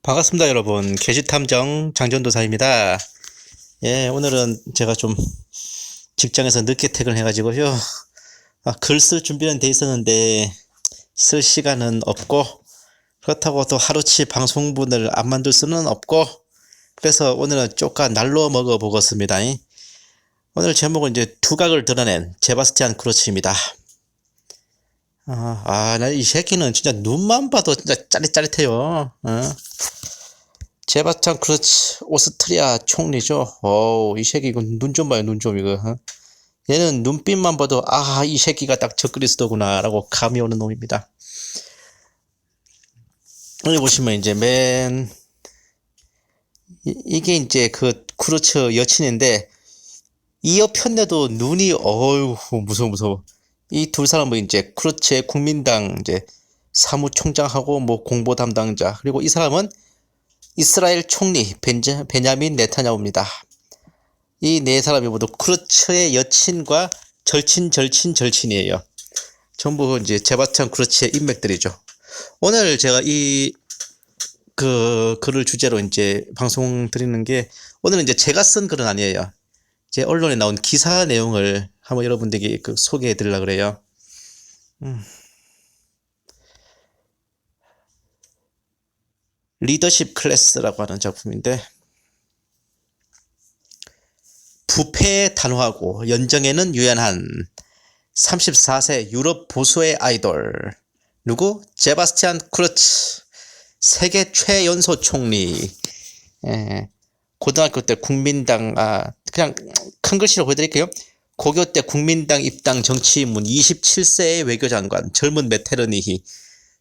반갑습니다, 여러분. 게시탐정 장전도사입니다. 예, 오늘은 제가 좀 직장에서 늦게 퇴근해가지고요. 글 쓸 준비는 돼 있었는데 쓸 시간은 없고, 그렇다고 또 하루치 방송분을 안 만들 수는 없고, 그래서 오늘은 쪼까 날로 먹어 보겠습니다. 오늘 제목은 이제 두각을 드러낸 제바스티안 크로치입니다. 나 이 새끼는 진짜 눈만 봐도 진짜 짜릿짜릿해요. 제바스티안 크로치, 오스트리아 총리죠. 이 새끼 이거 눈 좀 봐요, 눈 좀 이거. 얘는 눈빛만 봐도 이 새끼가 딱 저 그리스도구나 라고 감이 오는 놈입니다. 여기 보시면 이제 이게 이제 그 크루츠 여친인데, 이 옆편에도 눈이 무서워. 이 두 사람은 이제 크루츠의 국민당 이제 사무총장하고 뭐 공보 담당자, 그리고 이 사람은 이스라엘 총리 베냐민 네타냐후입니다. 이 네 사람이 모두 크루츠의 여친과 절친이에요. 전부 이제 제바스티안 크루츠의 인맥들이죠. 오늘 제가 이 글을 주제로 이제 방송 드리는 게, 오늘은 이제 제가 쓴 글은 아니에요. 제 언론에 나온 기사 내용을 한번 여러분들에게 소개해 드리려고 그래요. 리더십 클래스라고 하는 작품인데, 부패에 단호하고 연정에는 유연한 34세 유럽 보수의 아이돌, 누구? 제바스티안 크루츠, 세계 최연소 총리. 고등학교 때 국민당, 그냥 큰 글씨로 보여드릴게요. 고교 때 국민당 입당 정치 입문, 27세의 외교장관, 젊은 메테르니히,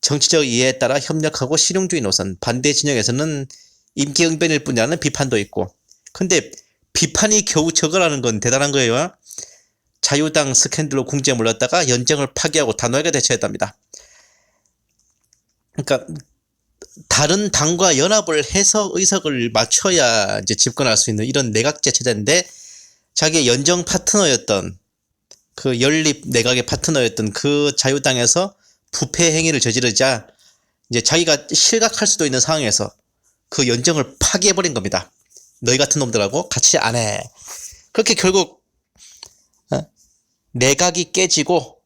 정치적 이해에 따라 협력하고 실용주의 노선, 반대 진영에서는 임기응변일 뿐이라는 비판도 있고. 근데 비판이 겨우 저거라는 건 대단한 거예요. 자유당 스캔들로 궁지에 몰렸다가 연정을 파기하고 단호하게 대처했답니다. 그러니까 다른 당과 연합을 해서 의석을 맞춰야 이제 집권할 수 있는 이런 내각제 체제인데, 자기의 연정 파트너였던 그 연립 내각의 파트너였던 그 자유당에서 부패 행위를 저지르자 이제 자기가 실각할 수도 있는 상황에서 그 연정을 파기해버린 겁니다. 너희 같은 놈들하고 같이 안 해. 그렇게 결국 내각이 깨지고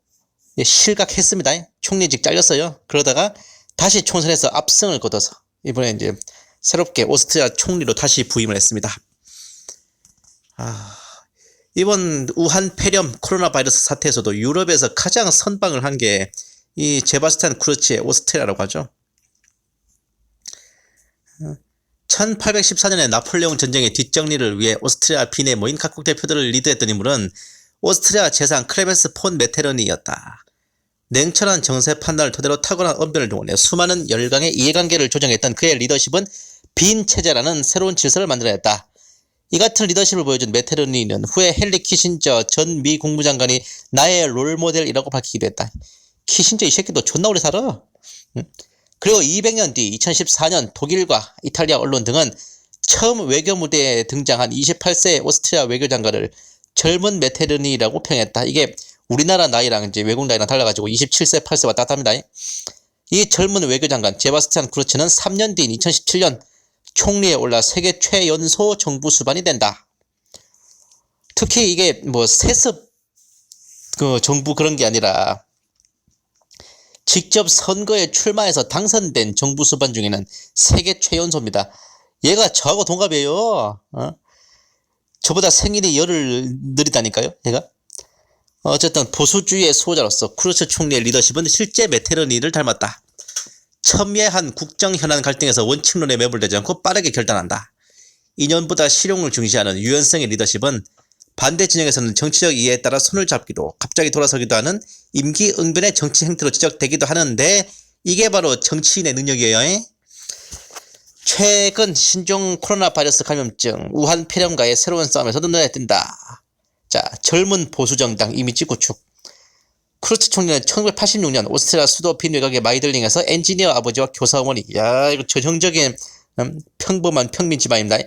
실각했습니다. 총리직 잘렸어요. 그러다가 다시 총선에서 압승을 거둬서 이번에 이제 새롭게 오스트리아 총리로 다시 부임을 했습니다. 이번 우한 폐렴 코로나 바이러스 사태에서도 유럽에서 가장 선방을 한 게 이 제바스티안 크루츠의 오스트리아라고 하죠. 1814년에 나폴레옹 전쟁의 뒷정리를 위해 오스트리아 빈에 모인 각국 대표들을 리드했던 인물은 오스트리아 재상 클레멘스 폰 메테르니였다. 냉철한 정세 판단을 토대로 탁월한 언변을 동원해 수많은 열강의 이해관계를 조정했던 그의 리더십은 빈 체제라는 새로운 질서를 만들어냈다. 이 같은 리더십을 보여준 메테르니는 후에 헨리 키신저 전 미 국무장관이 나의 롤모델이라고 밝히기도 했다. 키신저 이 새끼도 존나 오래 살아. 그리고 200년 뒤 2014년 독일과 이탈리아 언론 등은 처음 외교 무대에 등장한 28세의 오스트리아 외교장관을 젊은 메테르니라고 평했다. 이게 우리나라 나이랑 이제 외국 나이랑 달라가지고 27세, 8세 왔다 갔다 합니다. 이 젊은 외교장관 제바스티안 크루츠는 3년 뒤인 2017년 총리에 올라 세계 최연소 정부 수반이 된다. 특히 이게 뭐 세습 정부 그런 게 아니라 직접 선거에 출마해서 당선된 정부 수반 중에는 세계 최연소입니다. 얘가 저하고 동갑이에요. 저보다 생일이 열흘 느리다니까요, 얘가. 어쨌든 보수주의의 수호자로서 크루츠 총리의 리더십은 실제 메테르니를 닮았다. 첨예한 국정 현안 갈등에서 원칙론에 매몰되지 않고 빠르게 결단한다. 이념보다 실용을 중시하는 유연성의 리더십은 반대 진영에서는 정치적 이해에 따라 손을 잡기도 갑자기 돌아서기도 하는 임기응변의 정치 행태로 지적되기도 하는데, 이게 바로 정치인의 능력이에요. 최근 신종 코로나 바이러스 감염증 우한 폐렴과의 새로운 싸움에서도 눈에 띈다. 자, 젊은 보수정당 이미지 구축. 크루츠 총리는 1986년 오스트리아 수도 빈 외곽의 마이들링에서 엔지니어 아버지와 교사 어머니, 이거 전형적인 평범한 평민 집안입니다.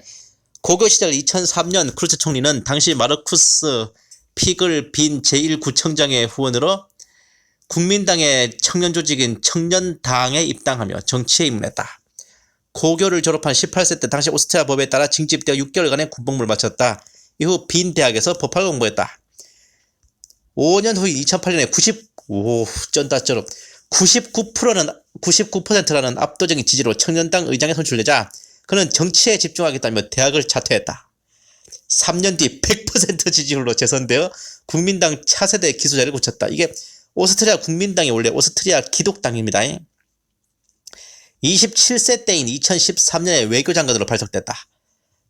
고교 시절 2003년 크루츠 총리는 당시 마르쿠스 피글 빈 제1구청장의 후원으로 국민당의 청년 조직인 청년당에 입당하며 정치에 입문했다. 고교를 졸업한 18세 때 당시 오스트리아 법에 따라 징집되어 6개월간의 군복무를 마쳤다. 이후 빈 대학에서 법학을 공부했다. 5년 후인 2008년에 99%라는 압도적인 지지로 청년당 의장에 선출되자 그는 정치에 집중하겠다며 대학을 자퇴했다. 3년 뒤 100% 지지율로 재선되어 국민당 차세대 기수자를 굳혔다. 이게 오스트리아 국민당이 원래 오스트리아 기독당입니다. 27세 때인 2013년에 외교장관으로 발탁됐다.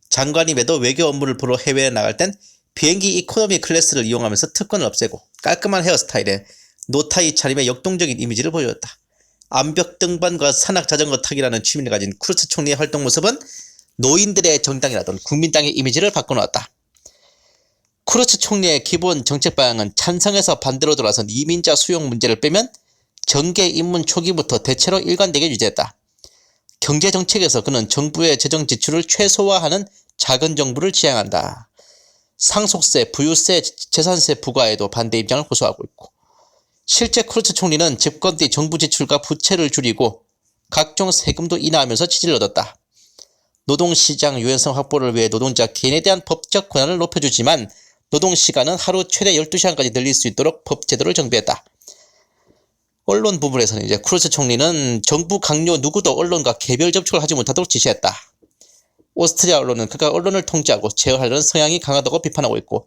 장관임에도 외교 업무를 보러 해외에 나갈 땐 비행기 이코노미 클래스를 이용하면서 특권을 없애고 깔끔한 헤어스타일에 노타이 차림의 역동적인 이미지를 보여줬다. 암벽 등반과 산악 자전거 타기라는 취미를 가진 쿠르츠 총리의 활동 모습은 노인들의 정당이라던 국민당의 이미지를 바꿔놓았다. 쿠르츠 총리의 기본 정책 방향은 찬성에서 반대로 돌아선 이민자 수용 문제를 빼면 정계 입문 초기부터 대체로 일관되게 유지했다. 경제정책에서 그는 정부의 재정 지출을 최소화하는 작은 정부를 지향한다. 상속세, 부유세, 재산세 부과에도 반대 입장을 고수하고 있고, 실제 쿠르츠 총리는 집권 뒤 정부 지출과 부채를 줄이고 각종 세금도 인하하면서 지지를 얻었다. 노동시장 유연성 확보를 위해 노동자 개인에 대한 법적 권한을 높여주지만 노동시간은 하루 최대 12시간까지 늘릴 수 있도록 법 제도를 정비했다. 언론 부분에서는 이제 쿠르츠 총리는 정부 강요 누구도 언론과 개별 접촉을 하지 못하도록 지시했다. 오스트리아 언론은 그가 언론을 통제하고 제어하려는 성향이 강하다고 비판하고 있고,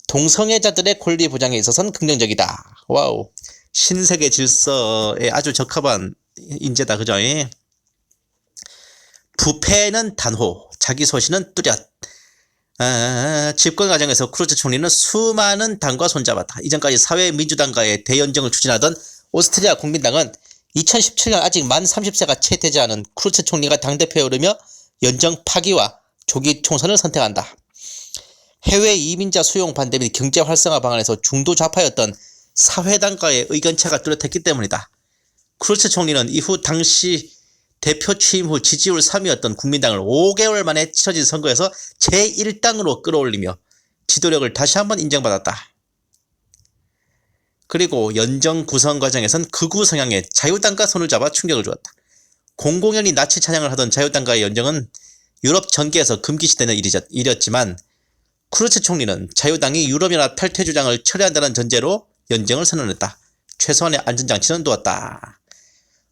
동성애자들의 권리 보장에 있어서는 긍정적이다. 와우, 신세계 질서에 아주 적합한 인재다, 그죠? 부패는 단호, 자기 소신은 뚜렷. 집권 과정에서 쿠르츠 총리는 수많은 당과 손잡았다. 이전까지 사회민주당과의 대연정을 추진하던 오스트리아 국민당은 2017년 아직 만 30세가 채 되지 않은 쿠르츠 총리가 당대표에 오르며 연정 파기와 조기 총선을 선택한다. 해외 이민자 수용 반대 및 경제 활성화 방안에서 중도 좌파였던 사회당과의 의견차가 뚜렷했기 때문이다. 쿠르츠 총리는 이후 당시 대표 취임 후 지지율 3위였던 국민당을 5개월 만에 치러진 선거에서 제1당으로 끌어올리며 지도력을 다시 한번 인정받았다. 그리고 연정 구성 과정에선 극우 성향의 자유당과 손을 잡아 충격을 주었다. 공공연히 나치 찬양을 하던 자유당과의 연정은 유럽 전계에서 금기시되는 일이었지만 쿠르츠 총리는 자유당이 유럽연합 탈퇴 주장을 철회한다는 전제로 연정을 선언했다. 최소한의 안전장치는 두었다.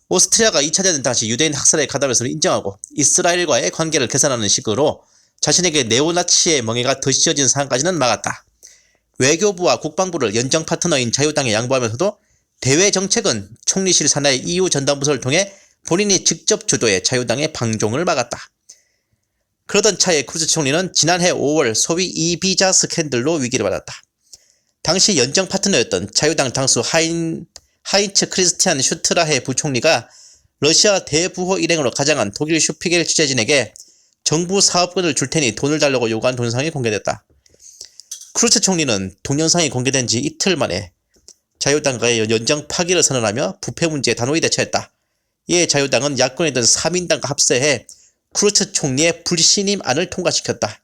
오스트리아가 2차 대전 당시 유대인 학살의 가담에서는 인정하고 이스라엘과의 관계를 개선하는 식으로 자신에게 네오나치의 멍해가 더 씌워진 상황까지는 막았다. 외교부와 국방부를 연정 파트너인 자유당에 양보하면서도 대외 정책은 총리실 산하의 EU 전담부서를 통해 본인이 직접 주도해 자유당의 방종을 막았다. 그러던 차에 쿠르츠 총리는 지난해 5월 소위 이비자 스캔들로 위기를 받았다. 당시 연정 파트너였던 자유당 당수 하인츠 크리스티안 슈트라헤 부총리가 러시아 대부호 일행으로 가장한 독일 슈피겔 취재진에게 정부 사업권을 줄 테니 돈을 달라고 요구한 동영상이 공개됐다. 쿠르츠 총리는 동영상이 공개된 지 이틀 만에 자유당과의 연정 파기를 선언하며 부패 문제에 단호히 대처했다. 이에 자유당은 야권이던 3인당과 합세해 쿠르츠 총리의 불신임안을 통과시켰다.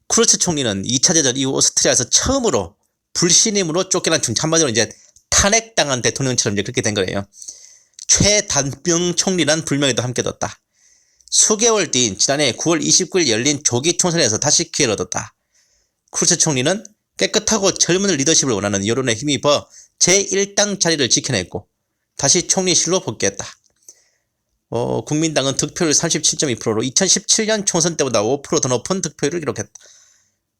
쿠르츠 총리는 2차 대전 이후 오스트리아에서 처음으로 불신임으로 쫓겨난 한마디로 이제 탄핵당한 대통령처럼 이제 그렇게 된 거예요. 최단병 총리란 불명예도 함께 뒀다. 수개월 뒤인 지난해 9월 29일 열린 조기 총선에서 다시 기회를 얻었다. 쿠르츠 총리는 깨끗하고 젊은 리더십을 원하는 여론에 힘입어 제1당 자리를 지켜냈고 다시 총리실로 복귀했다. 국민당은 득표율 37.2%로 2017년 총선 때보다 5% 더 높은 득표율을 기록했다.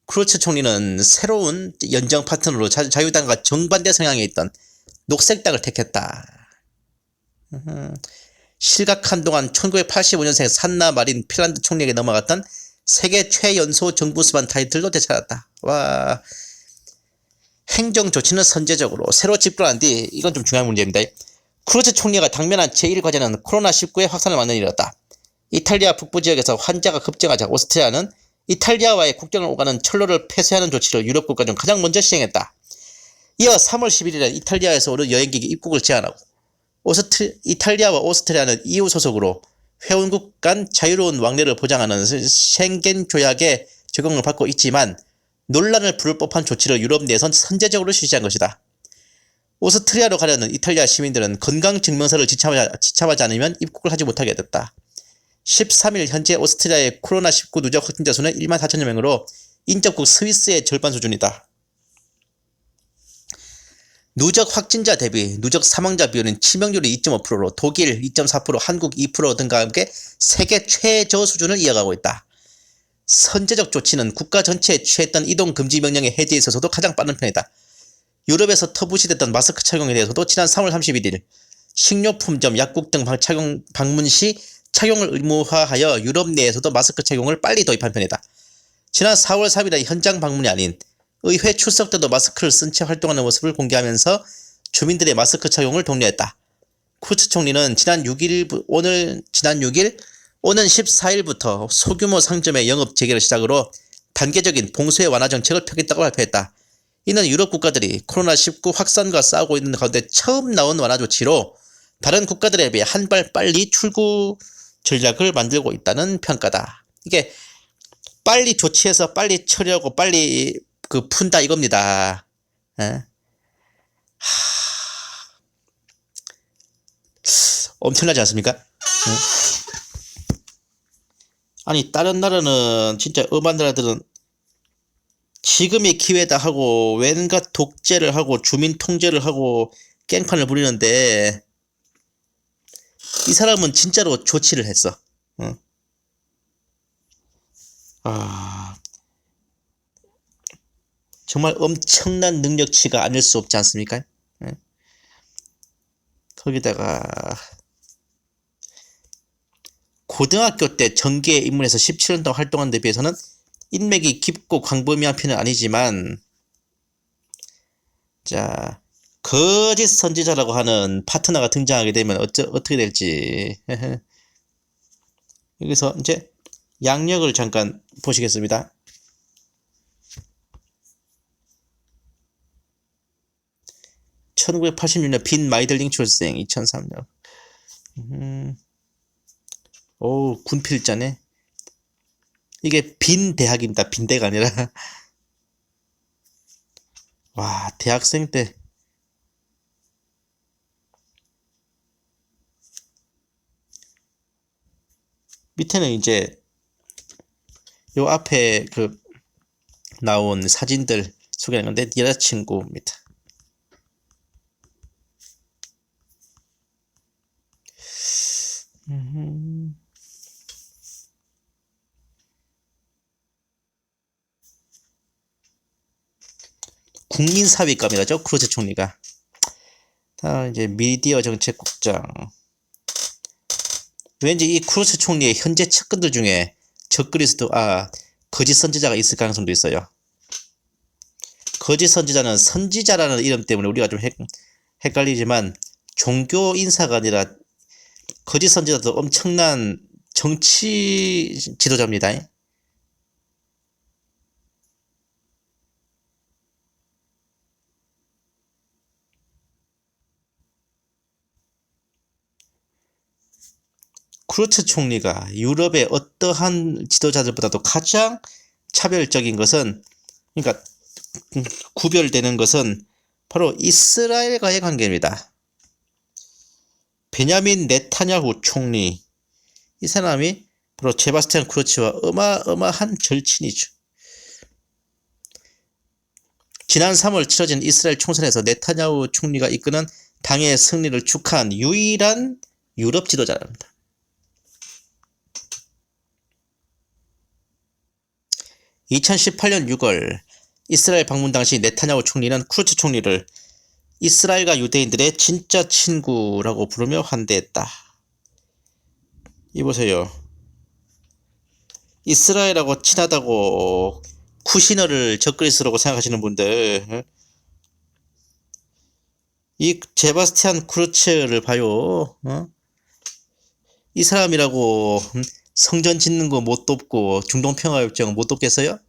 쿠르츠 총리는 새로운 연정 파트너로 자유당과 정반대 성향에 있던 녹색당을 택했다. 실각한 동안 1985년생 산나 마린 핀란드 총리에게 넘어갔던 세계 최연소 정부 수반 타이틀도 되찾았다. 와, 행정 조치는 선제적으로 새로 집권한 뒤 이건 좀 중요한 문제입니다. 쿠르츠 총리가 당면한 제1과제는 코로나19의 확산을 막는 일이었다. 이탈리아 북부 지역에서 환자가 급증하자 오스트리아는 이탈리아와의 국경을 오가는 철로를 폐쇄하는 조치를 유럽 국가 중 가장 먼저 시행했다. 이어 3월 11일에 이탈리아에서 오는 여행객이 입국을 제한하고 이탈리아와 오스트리아는 EU 소속으로 회원국 간 자유로운 왕래를 보장하는 쉥겐 조약의 적용을 받고 있지만 논란을 부를 법한 조치를 유럽 내에선 선제적으로 실시한 것이다. 오스트리아로 가려는 이탈리아 시민들은 건강증명서를 지참하지 않으면 입국을 하지 못하게 됐다. 13일 현재 오스트리아의 코로나19 누적 확진자 수는 1만 4천여 명으로 인접국 스위스의 절반 수준이다. 누적 확진자 대비 누적 사망자 비율은 치명률이 2.5%로 독일 2.4%, 한국 2% 등과 함께 세계 최저 수준을 이어가고 있다. 선제적 조치는 국가 전체에 취했던 이동 금지 명령의 해제에 있어서도 가장 빠른 편이다. 유럽에서 터부시됐던 마스크 착용에 대해서도 지난 3월 31일 식료품점, 약국 등 방문 시 착용을 의무화하여 유럽 내에서도 마스크 착용을 빨리 도입한 편이다. 지난 4월 3일에 현장 방문이 아닌 의회 출석 때도 마스크를 쓴 채 활동하는 모습을 공개하면서 주민들의 마스크 착용을 독려했다. 쿠르츠 총리는 지난 6일 오는 14일부터 소규모 상점의 영업 재개를 시작으로 단계적인 봉쇄 완화 정책을 펴겠다고 발표했다. 이는 유럽 국가들이 코로나19 확산과 싸우고 있는 가운데 처음 나온 완화 조치로 다른 국가들에 비해 한 발 빨리 출구 전략을 만들고 있다는 평가다. 이게 빨리 조치해서 빨리 처리하고 빨리 푼다 이겁니다. 엄청나지 않습니까? 아니 다른 나라는 진짜 엄한 나라들은 지금의 기회다 하고 웬갓 독재를 하고 주민 통제를 하고 깽판을 부리는데 이 사람은 진짜로 조치를 했어. 정말 엄청난 능력치가 아닐 수 없지 않습니까? 거기다가 고등학교 때 정계에 입문해서 17년 동안 활동한 데 비해서는 인맥이 깊고 광범위한 편은 아니지만 자 거짓 선지자라고 하는 파트너가 등장하게 되면 어떻게 될지 여기서 이제 양력을 잠깐 보시겠습니다. 1986년 빈 마이들링 출생, 2003년. 오, 군필자네. 이게 빈 대학입니다. 빈대가 아니라. 와, 대학생 때. 밑에는 이제 요 앞에 나온 사진들 소개하는 건데 여자친구입니다. 국민사위감이라죠. 쿠르츠 총리가. 이제 미디어 정책국장. 왠지 이 쿠르츠 총리의 현재 측근들 중에 적그리스도 거짓 선지자가 있을 가능성도 있어요. 거짓 선지자는 선지자라는 이름 때문에 우리가 좀 헷갈리지만 종교 인사가 아니라 거짓 선지자도 엄청난 정치 지도자입니다. 쿠르츠 총리가 유럽의 어떠한 지도자들보다도 가장 차별적인 것은, 그러니까 구별되는 것은 바로 이스라엘과의 관계입니다. 베냐민 네타냐후 총리, 이 사람이 바로 세바스찬 쿠르츠와 어마어마한 절친이죠. 지난 3월 치러진 이스라엘 총선에서 네타냐후 총리가 이끄는 당의 승리를 축하한 유일한 유럽 지도자랍니다. 2018년 6월 이스라엘 방문 당시 네타냐후 총리는 쿠르츠 총리를 이스라엘과 유대인들의 진짜 친구라고 부르며 환대했다. 이보세요. 이스라엘하고 친하다고 쿠시너를 적그리스라고 생각하시는 분들, 이 세바스찬 쿠르츠를 봐요. 이 사람이라고 성전 짓는 거 못 돕고 중동평화협정 못 돕겠어요?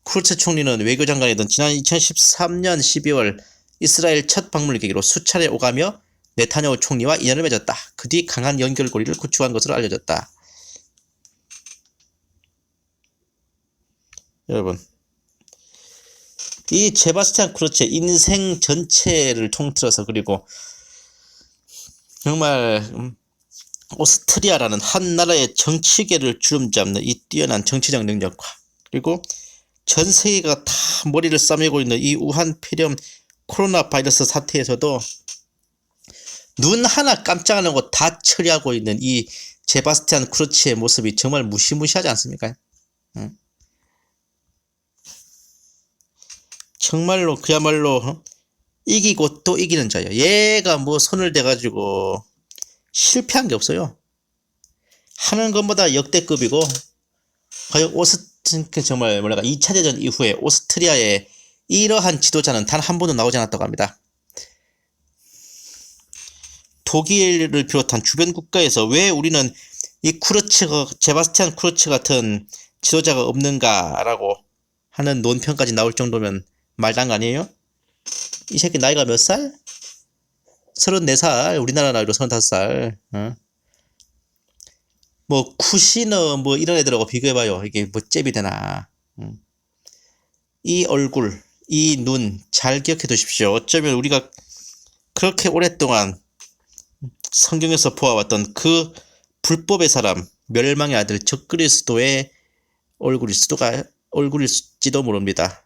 쿠르츠 총리는 외교장관이던 지난 2013년 12월 이스라엘 첫 방문을 계기로 수차례 오가며 네타냐후 총리와 인연을 맺었다. 그 뒤 강한 연결고리를 구축한 것으로 알려졌다. 여러분, 이 세바스찬 크루츠의 인생 전체를 통틀어서, 그리고 정말 오스트리아라는 한 나라의 정치계를 주름잡는 이 뛰어난 정치적 능력과, 그리고 전 세계가 다 머리를 싸매고 있는 이 우한 폐렴 코로나 바이러스 사태에서도 눈 하나 깜짝 안 하고 다 처리하고 있는 이 세바스찬 크루츠의 모습이 정말 무시무시하지 않습니까? 정말로 그야말로 이기고 또 이기는 자예요. 얘가 뭐 손을 대가지고 실패한 게 없어요. 하는 것보다 역대급이고, 과연 정말 뭐랄까 2차 대전 이후에 오스트리아의 이러한 지도자는 단 한 번도 나오지 않았다고 합니다. 독일을 비롯한 주변 국가에서 왜 우리는 이 세바스찬 크루츠 같은 지도자가 없는가라고 하는 논평까지 나올 정도면 말도 안 거 아니에요? 이 새끼 나이가 몇 살? 34살, 우리나라 나이로 35살. 뭐 쿠시너 뭐 이런 애들하고 비교해봐요. 이게 뭐 잽이 되나. 이 얼굴, 이 눈 잘 기억해 두십시오. 어쩌면 우리가 그렇게 오랫동안 성경에서 보아왔던 그 불법의 사람, 멸망의 아들 적그리스도의 얼굴일지도 모릅니다.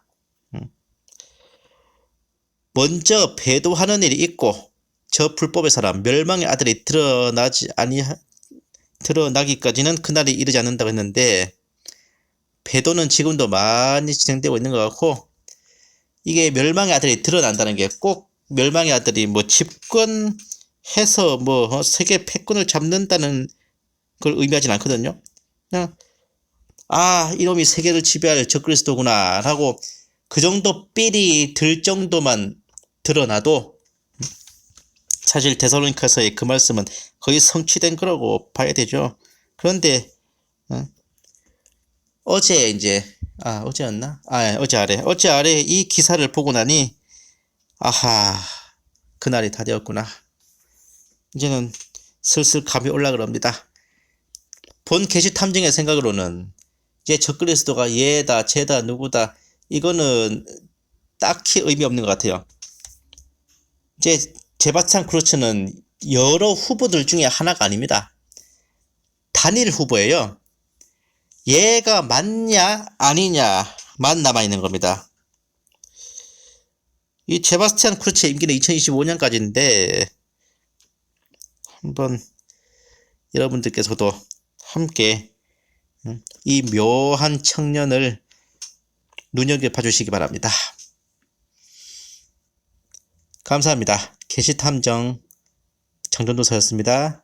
먼저 배도하는 일이 있고 저 불법의 사람, 멸망의 아들이 드러나기까지는 그날이 이르지 않는다고 했는데, 배도는 지금도 많이 진행되고 있는 것 같고, 이게 멸망의 아들이 드러난다는 게 꼭 멸망의 아들이 뭐 집권해서 뭐 세계 패권을 잡는다는 걸 의미하진 않거든요. 그냥 이놈이 세계를 지배할 적그리스도구나 라고 그 정도 삘이 들 정도만 드러나도 사실 데살로니가서의 그 말씀은 거의 성취된 거라고 봐야 되죠. 그런데 어제 아래 이 기사를 보고 나니 아하, 그날이 다 되었구나. 이제는 슬슬 감이 올라그럽니다. 본 게시 탐정의 생각으로는 이제 적그리스도가 얘다 쟤다 누구다 이거는 딱히 의미 없는 것 같아요. 이제 세바스찬 크루츠는 여러 후보들 중에 하나가 아닙니다. 단일 후보예요. 얘가 맞냐 아니냐만 남아있는 겁니다. 이 세바스찬 크루츠의 임기는 2025년까지인데 한번 여러분들께서도 함께 이 묘한 청년을 눈여겨봐 주시기 바랍니다. 감사합니다. 게시탐정 장전도사였습니다.